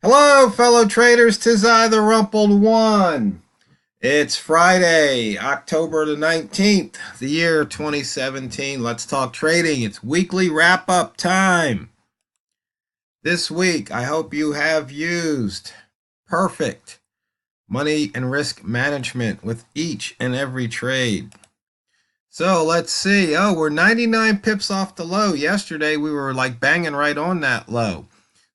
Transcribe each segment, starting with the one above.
Hello, fellow traders. 'Tis I, the Rumpled One. It's Friday, October the 19th, the year 2017. Let's talk trading. It's weekly wrap up time. This week, I hope you have used perfect money and risk management with each and every trade. So let's see. Oh, we're 99 pips off the low. Yesterday, we were like banging right on that low.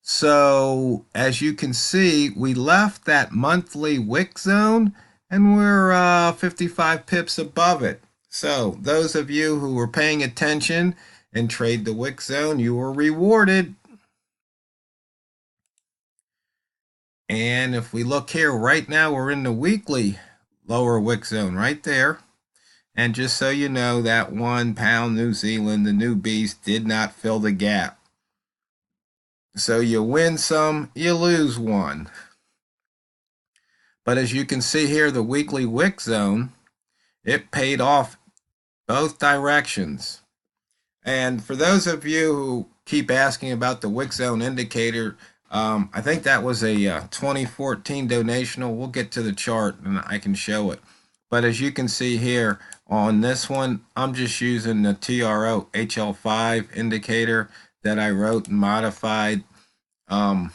So as you can see, we left that monthly wick zone and we're 55 pips above it. So those of you who were paying attention and trade the wick zone, you were rewarded. And if we look here right now, we're in the weekly lower wick zone right there. And just so you know, that £1 New Zealand, the new beast, did not fill the gap. So you win some, you lose one. But as you can see here, the weekly wick zone, it paid off both directions. And for those of you who keep asking about the wick zone indicator, I think that was a 2014 donational. We'll get to the chart and I can show it. But as you can see here on this one, I'm just using the TRO HL5 indicator that I wrote and modified and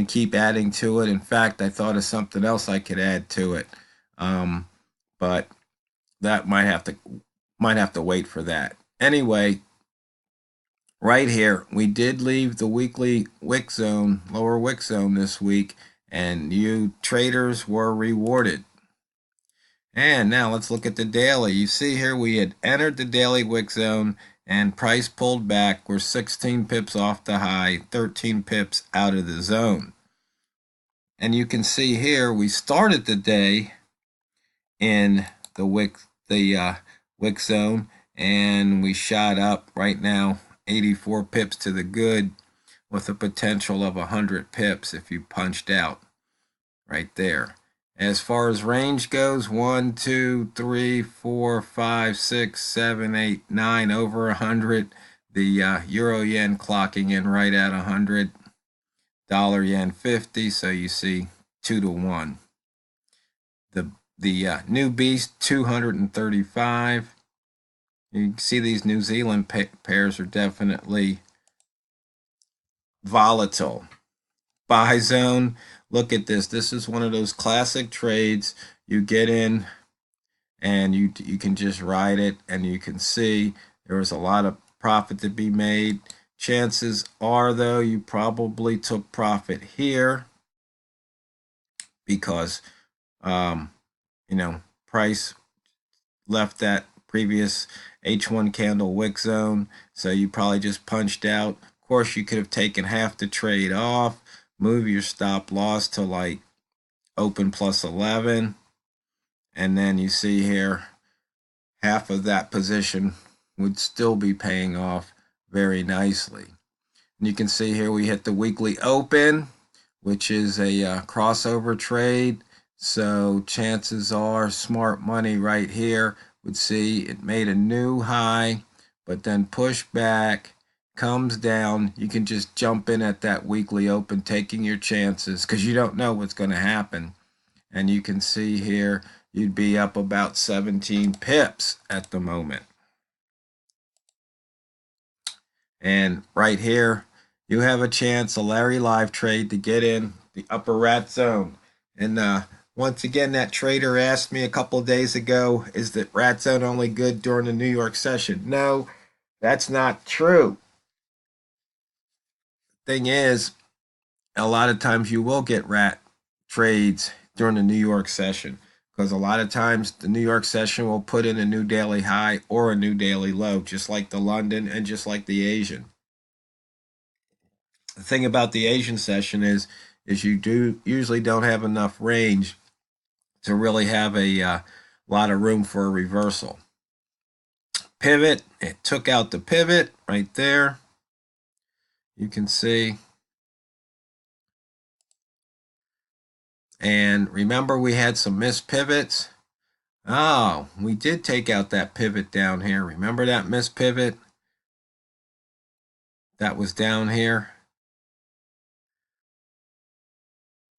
keep adding to it. In fact, I thought of something else I could add to it, but that might have to wait for that. Anyway, right here, we did leave the weekly wick zone, lower wick zone this week, and you traders were rewarded. And now let's look at the daily. You see here we had entered the daily wick zone and price pulled back. We're 16 pips off the high, 13 pips out of the zone. And you can see here we started the day in the wick zone and we shot up right now 84 pips to the good with a potential of 100 pips if you punched out right there. As far as range goes, 1, 2, 3, 4, 5, 6, 7, 8, 9, over 100. The euro yen clocking in right at 100. Dollar yen 50. So you see 2 to 1. The new beast 235. You can see these New Zealand pairs are definitely volatile. Buy zone. Look at this. This is one of those classic trades. You get in and you can just ride it, and you can see there was a lot of profit to be made. Chances are, though, you probably took profit here because, price left that previous H1 candle wick zone, so you probably just punched out. Of course, you could have taken half the trade off, move your stop loss to like open plus 11, and then you see here half of that position would still be paying off very nicely. And you can see here we hit the weekly open, which is a crossover trade. So chances are smart money right here would see it made a new high, but then pushed back, comes down. You can just jump in at that weekly open, taking your chances because you don't know what's going to happen. And you can see here you'd be up about 17 pips at the moment. And right here, you have a chance, a Larry Live trade, to get in the upper rat zone. And once again, that trader asked me a couple of days ago, is the rat zone only good during the New York session? No, that's not true. Thing is, a lot of times you will get rat trades during the New York session because a lot of times the New York session will put in a new daily high or a new daily low, just like the London and just like the Asian. The thing about the Asian session is you usually don't have enough range to really have a lot of room for a reversal. Pivot, it took out the pivot right there. You can see. And remember, we had some missed pivots. Oh, we did take out that pivot down here. Remember that missed pivot? That was down here.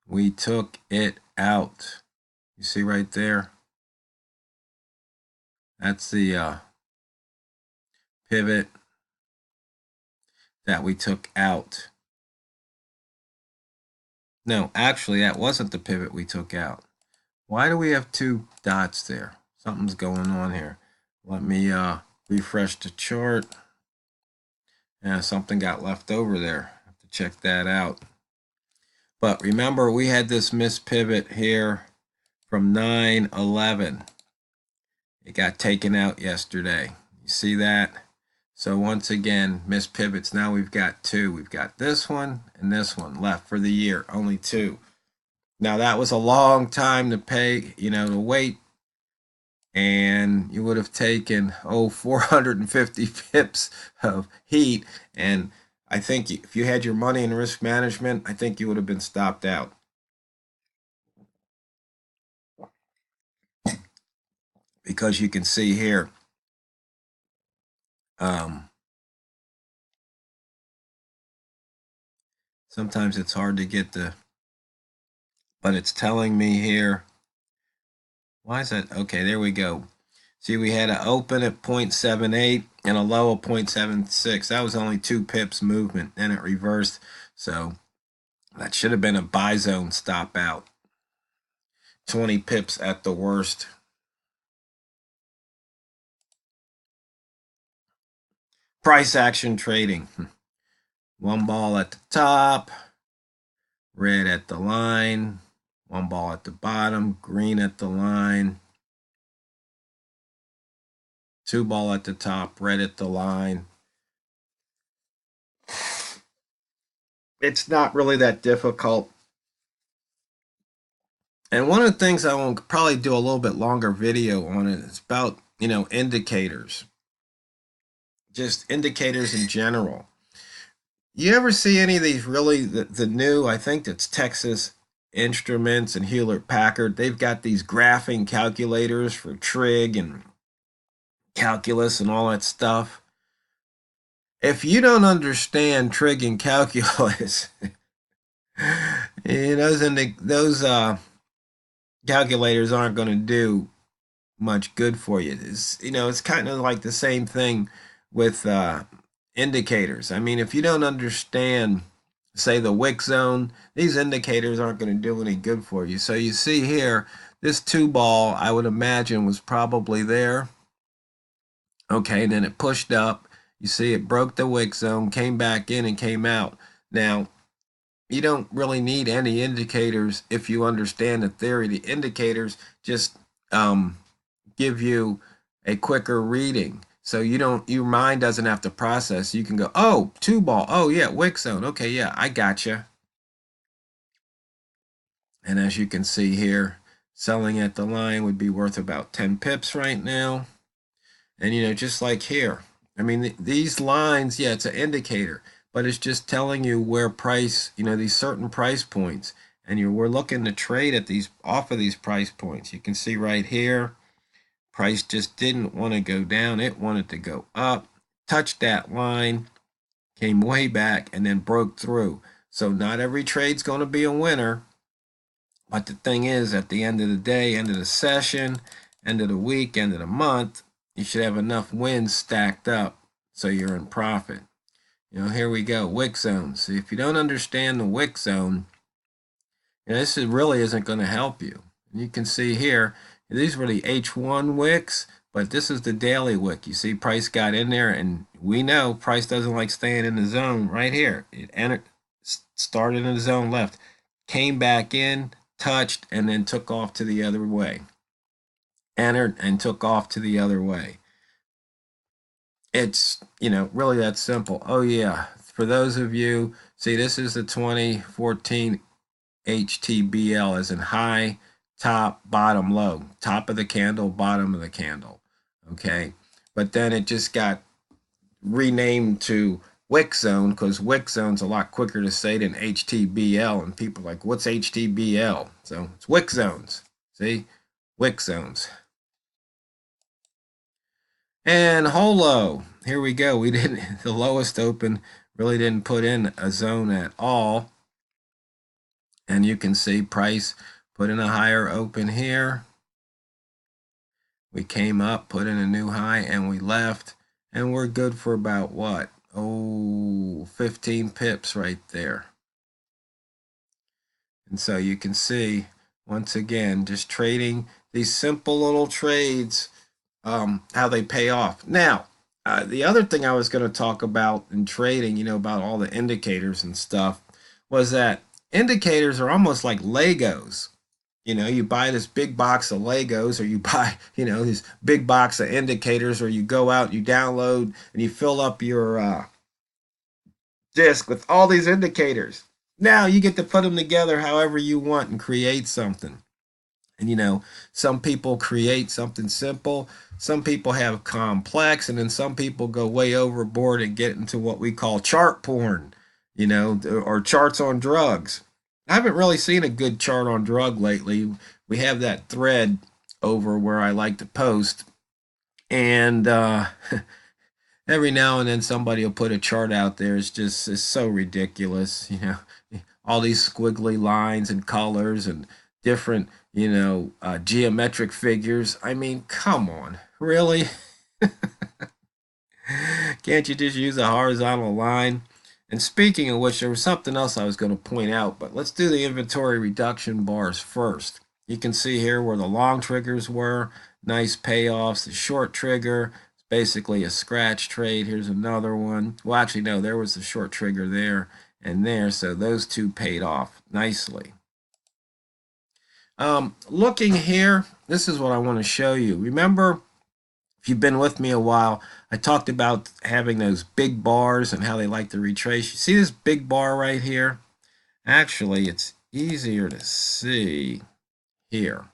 we took it out. You see right there? That's the pivot that we took out. No, actually, that wasn't the pivot we took out. Why do we have two dots there? Something's going on here. Let me refresh the chart. Yeah, something got left over there. I have to check that out. But remember, we had this mispivot here from 9/11. It got taken out yesterday. You see that? So once again, mispivots. Now we've got two. We've got this one and this one left for the year. Only two. Now that was a long time to pay, to wait. And you would have taken 450 pips of heat. And I think if you had your money in risk management, I think you would have been stopped out. Because you can see here, sometimes it's hard to get but it's telling me here. Why is that? Okay, there we go. See, we had an open at 0.78 and a low of 0.76. That was only 2 pips movement. Then it reversed. So that should have been a buy zone stop out. 20 pips at the worst. Price action trading. One ball at the top, red at the line, one ball at the bottom, green at the line, two ball at the top, red at the line. It's not really that difficult. And one of the things I will probably do a little bit longer video on it is about, indicators. Just indicators in general. You ever see any of these really, the new, I think it's Texas Instruments and Hewlett Packard, they've got these graphing calculators for trig and calculus and all that stuff. If you don't understand trig and calculus, those calculators aren't going to do much good for you. It's kind of like the same thing with indicators. I mean, if you don't understand, say, the wick zone, these indicators aren't going to do any good for you. So you see here, this two ball, I would imagine, was probably there. Okay, and then it pushed up. You see it broke the wick zone, came back in and came out. Now, you don't really need any indicators if you understand the theory. The indicators just give you a quicker reading. So your mind doesn't have to process. You can go, oh, two ball. Oh, yeah, wick zone. Okay, yeah, I gotcha. And as you can see here, selling at the line would be worth about 10 pips right now. And, just like here, I mean, these lines, yeah, it's an indicator, but it's just telling you where price, these certain price points. And we're looking to trade at these, off of these price points. You can see right here, price just didn't want to go down. It wanted to go up, touched that line, came way back, and then broke through. So not every trade's going to be a winner. But the thing is, at the end of the day, end of the session, end of the week, end of the month, you should have enough wins stacked up so you're in profit. Here we go, wick zones. So if you don't understand the wick zone, this really isn't going to help you. You can see here, these were the H1 wicks, but this is the daily wick. You see price got in there, and we know price doesn't like staying in the zone right here. It started in the zone left, came back in, touched, and then took off to the other way. Entered and took off to the other way. It's, really that simple. Oh, yeah. For those of you, see, this is the 2014 HTBL, as in high, top, bottom, low. Top of the candle, bottom of the candle. Okay. But then it just got renamed to wick zone because wick zone's a lot quicker to say than HTBL. And people are like, what's HTBL? So it's wick zones. See? Wick zones. And holo, here we go. We didn't, the lowest open really didn't put in a zone at all. And you can see price put in a higher open here. We came up, put in a new high, and we left. And we're good for about what? Oh, 15 pips right there. And so you can see, once again, just trading these simple little trades, how they pay off. Now, the other thing I was going to talk about in trading, about all the indicators and stuff, was that indicators are almost like Legos. You buy this big box of Legos, or you buy, this big box of indicators, or you go out, you download, and you fill up your disk with all these indicators. Now you get to put them together however you want and create something. And some people create something simple, some people have complex, and then some people go way overboard and get into what we call chart porn, or charts on drugs. I haven't really seen a good chart on drug lately. We have that thread over where I like to post, and every now and then somebody will put a chart out there. It's so ridiculous, all these squiggly lines and colors and different, geometric figures. I mean, come on, really? Can't you just use a horizontal line? And speaking of which, there was something else I was going to point out, but let's do the inventory reduction bars first. You can see here where the long triggers were, nice payoffs. The short trigger, basically a scratch trade. Here's another one. Well, actually, no, there was a short trigger there and there, so those two paid off nicely. Looking here, this is what I want to show you. Remember, if you've been with me a while, I talked about having those big bars and how they like to retrace. You see this big bar right here? Actually, it's easier to see here.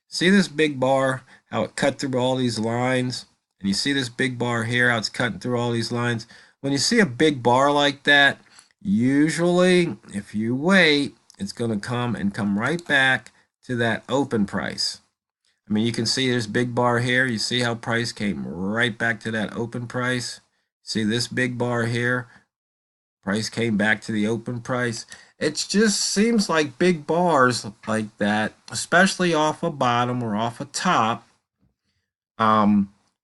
See this big bar, how it cut through all these lines? And you see this big bar here, how it's cutting through all these lines? When you see a big bar like that, usually, if you wait, it's going to come right back to that open price. I mean, you can see this big bar here. You see how price came right back to that open price? See this big bar here? Price came back to the open price. It just seems like big bars like that, especially off a bottom or off a top,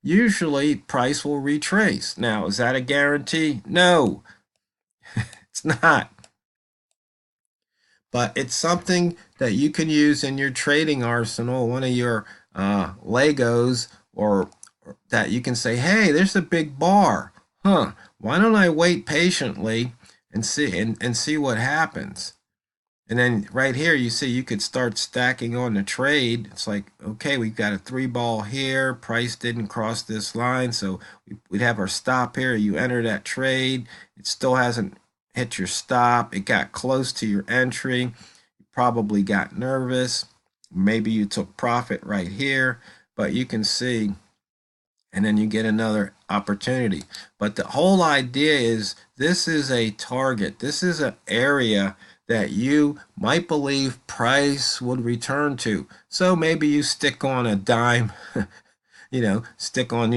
usually price will retrace. Now, is that a guarantee? No, it's not. But it's something that you can use in your trading arsenal, one of your Legos, or that you can say, hey, there's a big bar. Why don't I wait patiently and see what happens? And then right here, you see you could start stacking on the trade. It's like, okay, we've got a 3-ball here. Price didn't cross this line, so we'd have our stop here. You enter that trade. It still hasn't hit your stop. It got close to your entry. You probably got nervous. Maybe you took profit right here, but you can see, and then you get another opportunity. But the whole idea is this is a target. This is an area that you might believe price would return to. So maybe you stick on a dime, stick on,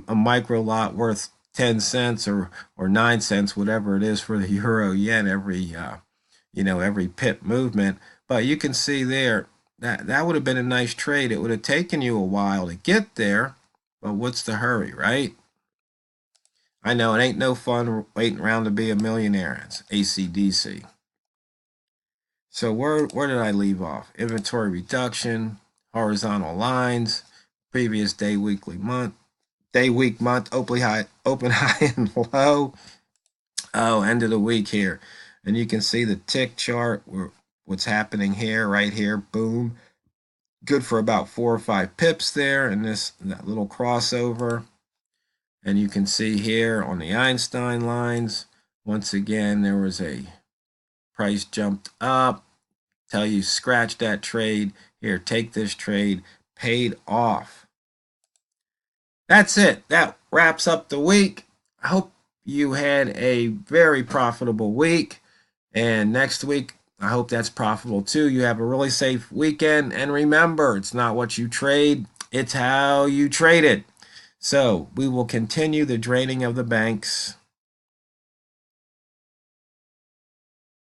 a micro lot worth 10 cents or 9 cents, whatever it is for the euro yen every pip movement. But you can see there that would have been a nice trade. It would have taken you a while to get there, but what's the hurry, right? I know it ain't no fun waiting around to be a millionaire. It's AC/DC. So where did I leave off? Inventory reduction, horizontal lines, previous day, week, month, open high and low. Oh, end of the week here. And you can see the tick chart, what's happening here, right here, boom. Good for about 4 or 5 pips there, and that little crossover. And you can see here on the Einstein lines, once again, there was a price jumped up. Tell you scratch that trade. Here, take this trade. Paid off. That's it. That wraps up the week. I hope you had a very profitable week. And next week, I hope that's profitable too. You have a really safe weekend. And remember, it's not what you trade, it's how you trade it. So we will continue the draining of the banks